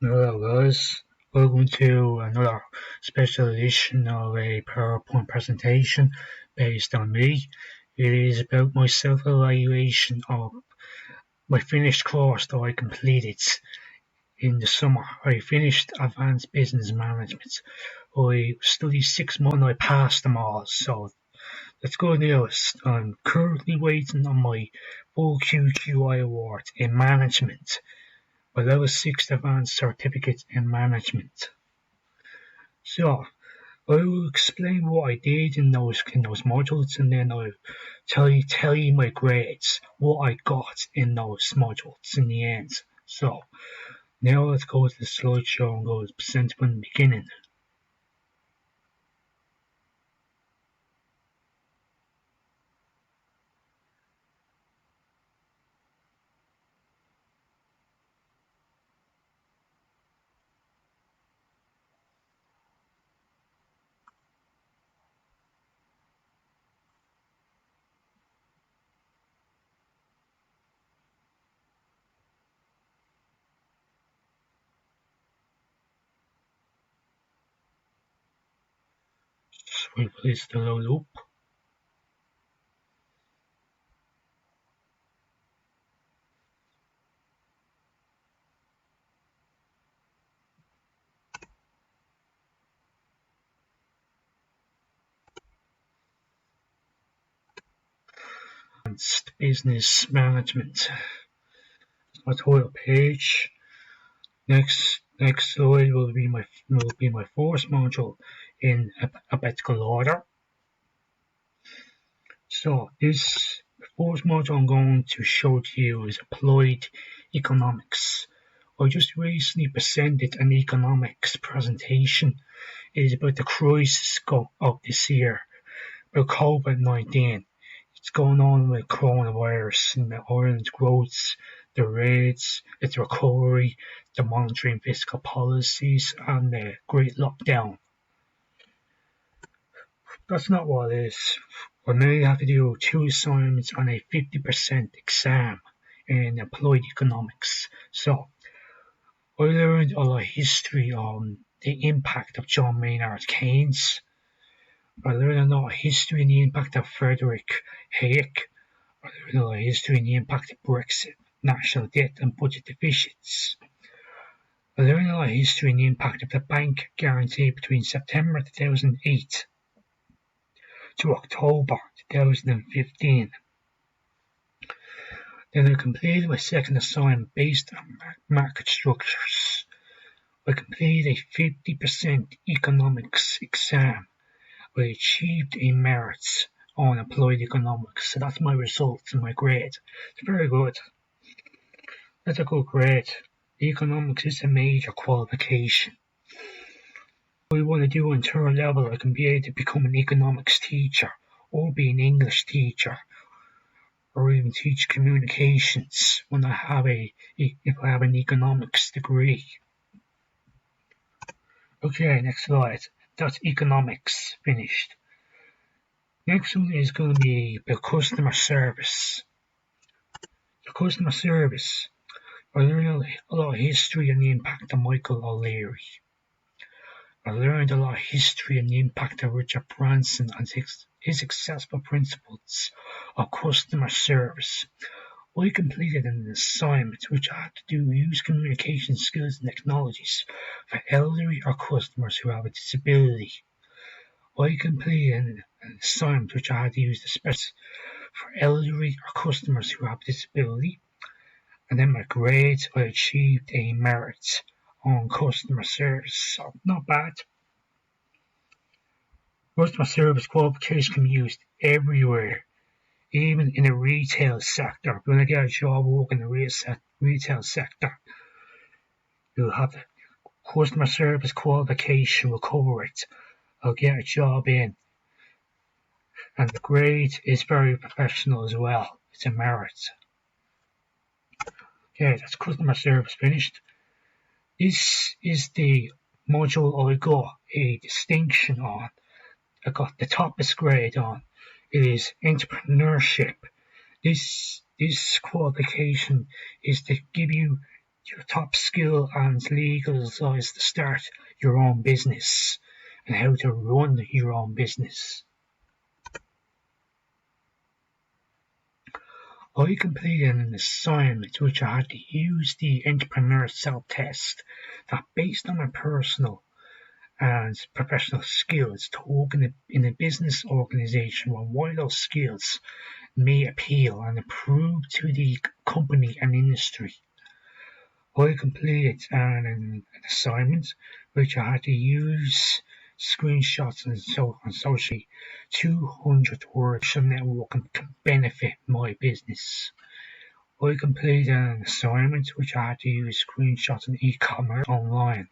Hello guys, welcome to another special edition of a PowerPoint presentation based on me. It is about my self-evaluation of my finished course that I completed in the summer. I finished Advanced Business Management. I studied 6 months and I passed them all, so that's good news. I'm currently waiting on my full QQI award in management. My level 6 advanced certificate in management. So I will explain what I did in those modules, and then I'll tell you my grades, what I got in those modules in the end. So now let's go to the slideshow and go to present from the beginning. So we place the load up. Advanced business management. My title page. Next slide will be my first module in alphabetical order. So this first module I'm going to show to you is applied economics. I just recently presented an economics presentation. It is about the crisis of this year, about COVID-19. It's going on with coronavirus and Ireland's growth, the rates, its recovery, the monetary and fiscal policies, and the great lockdown. That's not what it is. I may have to do 2 assignments on a 50% exam in applied economics. So I learned a lot of history on the impact of John Maynard Keynes. I learned a lot of history on the impact of Frederick Hayek. I learned a lot of history on the impact of Brexit, national debt and budget deficits. I learned a lot of history on the impact of the bank guarantee between September 2008 to October 2015. Then I completed my second assignment based on market structures. I completed a 50% economics exam. I achieved a merit on applied economics. So that's my results and my grade. It's very good. That's a good grade. Economics is a major qualification. What I want to do on third level, I can be able to become an economics teacher or be an English teacher or even teach communications when if I have an economics degree. Okay, next slide. That's economics finished. Next one is going to be about customer service. The customer service. I learned a lot of history on the impact of Michael O'Leary. I learned a lot of history on the impact of Richard Branson and his successful principles of customer service. I completed an assignment which I had to do use communication skills and technologies for elderly or customers who have a disability. I completed an assignment which I had to use the special for elderly or customers who have a disability. And then my grades, I achieved a merit on customer service, so not bad. Customer service qualification can be used everywhere, even in the retail sector. If you want to get a job working in the retail sector, you'll have the customer service qualification will cover it. I'll get a job in. And the grade is very professional as well. It's a merit. Okay, that's customer service finished. This is the module I got a distinction on. I got the toppest grade on. It is entrepreneurship. This qualification is to give you your top skill and legal advice to start your own business and how to run your own business. I completed an assignment which I had to use the entrepreneur self-test that based on my personal and professional skills to work in a business organization where why those skills may appeal and approve to the company and industry. I completed an assignment which I had to use screenshots and on social 200 words social networking can benefit my business. I completed an assignment which I had to use screenshots and e-commerce online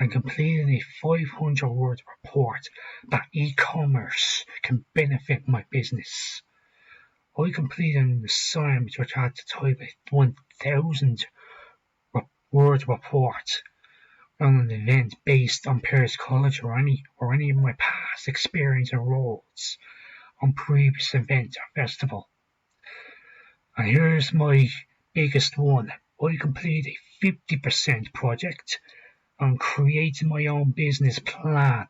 and completed a 500-word report that e-commerce can benefit my business. I completed an assignment which I had to type a 1,000 word report on an event based on Paris College or any of my past experience and roles on previous event or festival. And here's my biggest one. I completed a 50% project on creating my own business plan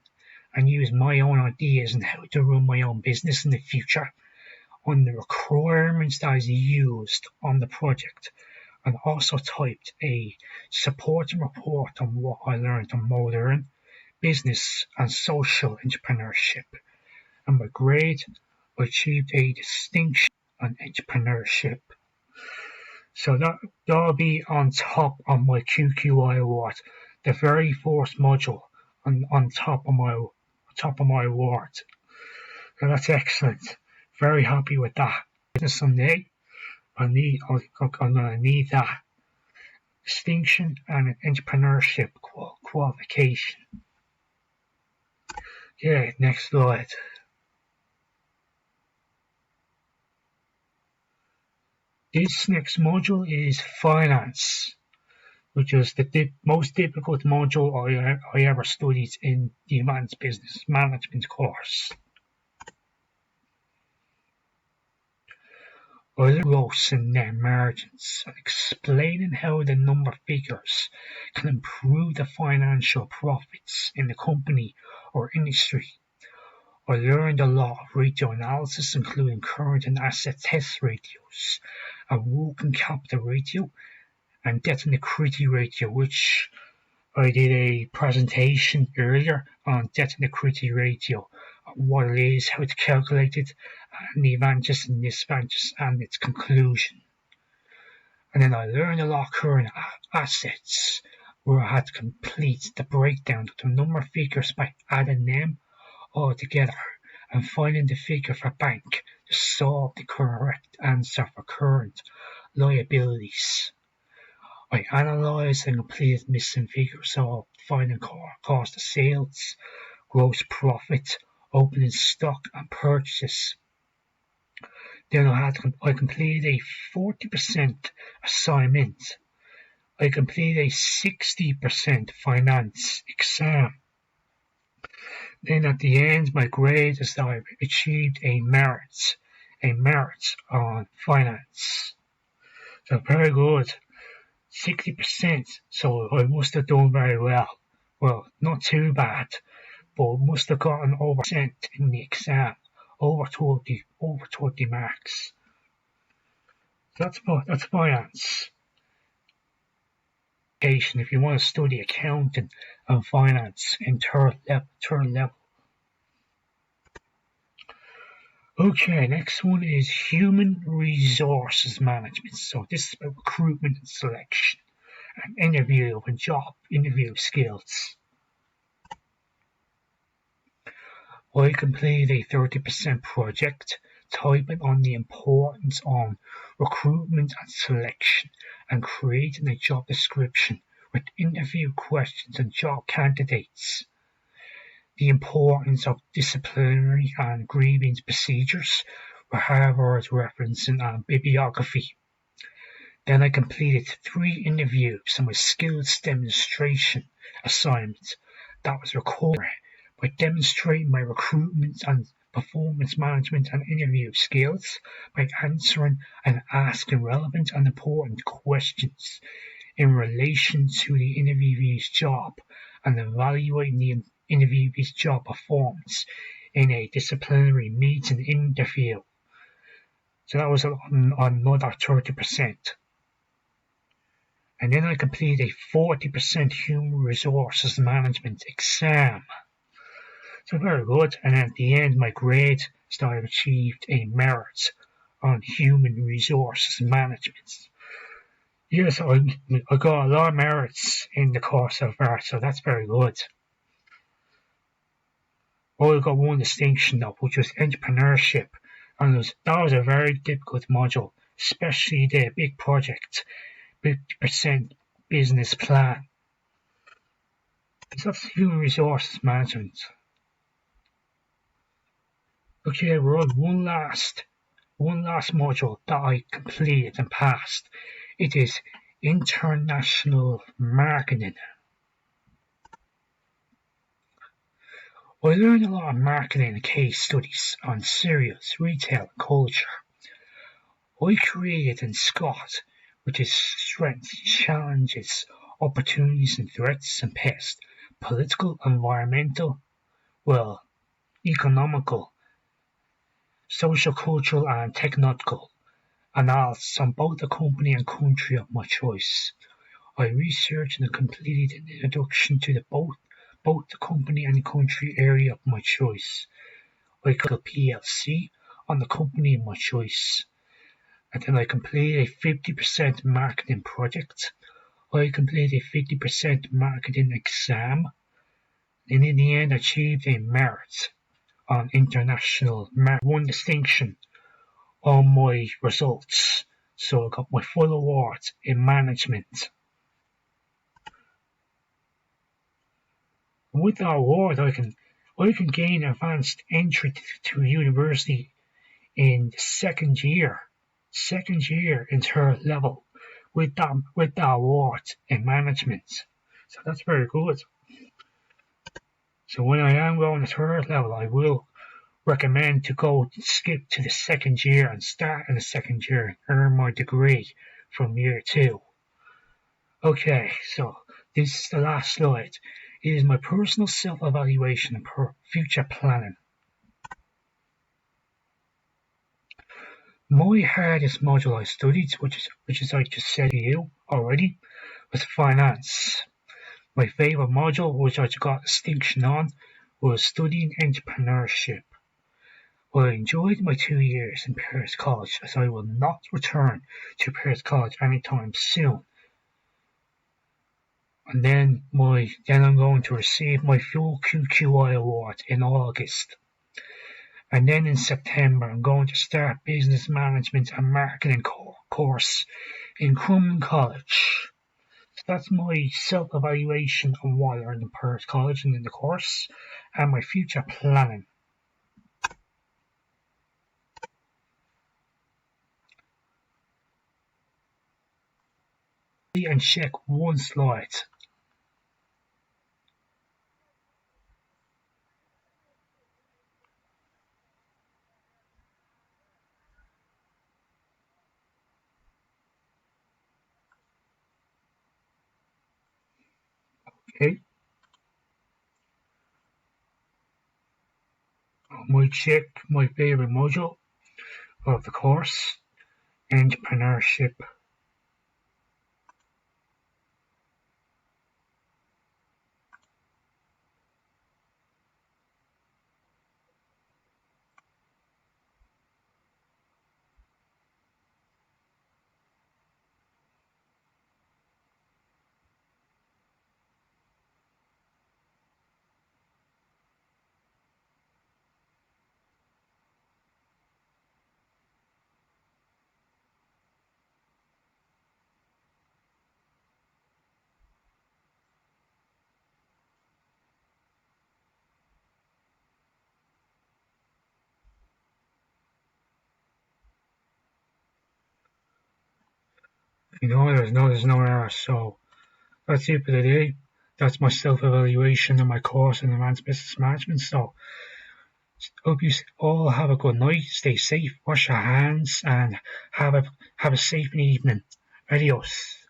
and use my own ideas on how to run my own business in the future on the requirements that is used on the project, and also typed a supporting report on what I learned on modern business and social entrepreneurship. And my grade, I achieved a distinction on entrepreneurship. So that'll be on top of my QQI award, the very first module on top of my award. So that's excellent. Very happy with that. Someday I'm gonna need that distinction and an entrepreneurship qualification. Okay, next slide. This next module is finance, which is the most difficult module I ever studied in the advanced business management course. I learned gross and net margins and explaining how the number figures can improve the financial profits in the company or industry. I learned a lot of ratio analysis, including current and asset test ratios, a working capital ratio, and debt and equity ratio, which I did a presentation earlier on debt and equity ratio, what it is, how to calculate it, and the advantages and disadvantages, and its conclusion. And then I learned a lot of current assets, where I had to complete the breakdown of the number of figures by adding them all together and finding the figure for bank to solve the correct answer for current liabilities. I analysed and completed missing figures of finding cost of sales, gross profit, opening stock and purchases. Then I completed a 40% assignment. I completed a 60% finance exam. Then at the end, my grade is that I achieved a merit on finance. So very good. 60%, so I must have done very well. Well, not too bad, but must have gotten over % in the exam, over 20 marks. That's finance. If you want to study accounting and finance in third level. Okay, next one is human resources management. So this is about recruitment and selection and interview and job interview skills. I completed a 30% project typing on the importance on recruitment and selection and creating a job description with interview questions and job candidates. The importance of disciplinary and grievance procedures were Harvard referencing and bibliography. Then I completed 3 interviews and my skills demonstration assignment that was recorded by demonstrating my recruitment and performance management and interview skills by answering and asking relevant and important questions in relation to the interviewee's job and evaluating the interviewee's job performance in a disciplinary meeting interview. So that was another 30%. And then I completed a 40% human resources management exam. So very good. And at the end, my grade started achieved a merit on human resources management. Yes, I got a lot of merits in the course so far, so that's very good. I got one distinction though, which was entrepreneurship, and that was a very difficult module, especially the big project, 50% business plan. So that's human resources management. Okay, we're on one last module that I completed and passed. It is international marketing. I learned a lot of marketing and case studies on cereals, retail, and culture. I created in Scott, which is strengths, challenges, opportunities and threats and pests, political, environmental, economical, social, cultural and technical analysis on both the company and country of my choice. I researched and completed an introduction to both the company and country area of my choice. I clicked PLC on the company of my choice. And then I completed a 50% marketing project. I completed a 50% marketing exam. And in the end, achieved a merit on international one distinction on my results. So I got my full award in management. With that award, I can gain advanced entry to university in the second year in third level with that award in management. So that's very good. So when I am going to third level, I will recommend to skip to the second year and start in the second year and earn my degree from year 2. Okay, so this is the last slide. It is my personal self-evaluation and future planning. My hardest module I studied, which is I just said to you already, was finance. My favourite module, which I got a distinction on, was studying entrepreneurship. I enjoyed my 2 years in Perth College, as I will not return to Perth College anytime soon. And then I'm going to receive my full QQI award in August. And then in September, I'm going to start business management and marketing course in Crumlin College. So that's my self-evaluation on what I learned in Perth College and in the course, and my future planning. And check one slide. Okay. I might check my favorite module of the course, entrepreneurship. There's no error. So that's it for today. That's my self-evaluation and my course in advanced business management. So hope you all have a good night. Stay safe, wash your hands, and have a safe evening. Adios.